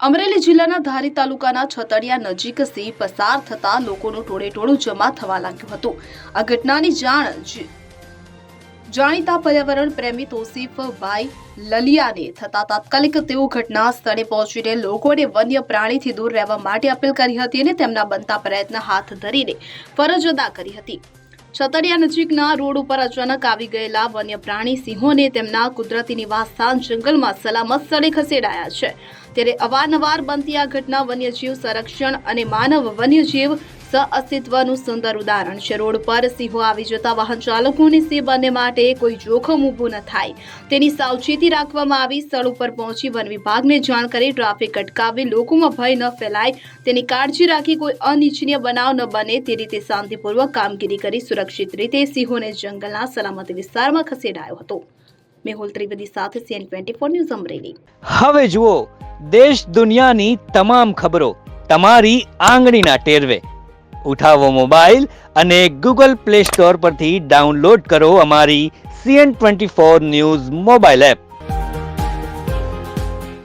અમરેલી જિલ્લાના ધારી તાલુકાના છતડિયા નજીક સિંહ પસાર થતા લોકોનું ટોળેટોળું જમા થવા લાગ્યું હતું। આ ઘટનાની જાણીતા પર્યાવરણ પ્રેમી તોસીફભાઈ લલિયાને થતા તાત્કાલિક તેઓ ઘટના સ્થળે પહોંચીને લોકોને વન્ય પ્રાણીથી દૂર રહેવા માટે અપીલ કરી હતી અને તેમના બનતા પ્રયત્ન હાથ ધરીને ફરજ અદા કરી હતી। છતડિયા નજીકના રોડ ઉપર અચાનક આવી ગયેલા વન્ય પ્રાણી સિંહોને તેમના કુદરતી નિવાસસ્થાન જંગલમાં સલામત સ્થળે ખસેડાયા છે। ત્યારે અવારનવાર બનતી આ ઘટના વન્યજીવ સંરક્ષણ અને માનવ વન્યજીવ સહઅસ્તિત્વનું સુંદર ઉદાહરણ છે। રોડ પર સિંહો આવી જતા વાહન ચાલકોને સિંહ બંને માટે કોઈ જોખમ ઊભું ન થાય તેની સાવચેતી રાખવામાં આવી। સ્થળ ઉપર પહોંચી વન વિભાગને જાણ કરી ટ્રાફિક અટકાવી લોકોમાં ભય ન ફેલાય તેની કાળજી રાખી કોઈ અનિચ્છનીય બનાવ ન બને તે રીતે શાંતિપૂર્વક કામગીરી કરી સુરક્ષિત રીતે સિંહોને જંગલના સલામત વિસ્તારમાં ખસેડાયો હતો। મેહુલ ત્રિવેદી સાથે CN24 ન્યૂઝ અમરેલી। હવે જુઓ દેશ દુનિયાની તમામ ખબરો તમારી આંગળીના ટેરવે। ઉઠાવો મોબાઈલ અને Google Play Store પરથી ડાઉનલોડ કરો અમારી CN24 ન્યૂઝ મોબાઈલ એપ।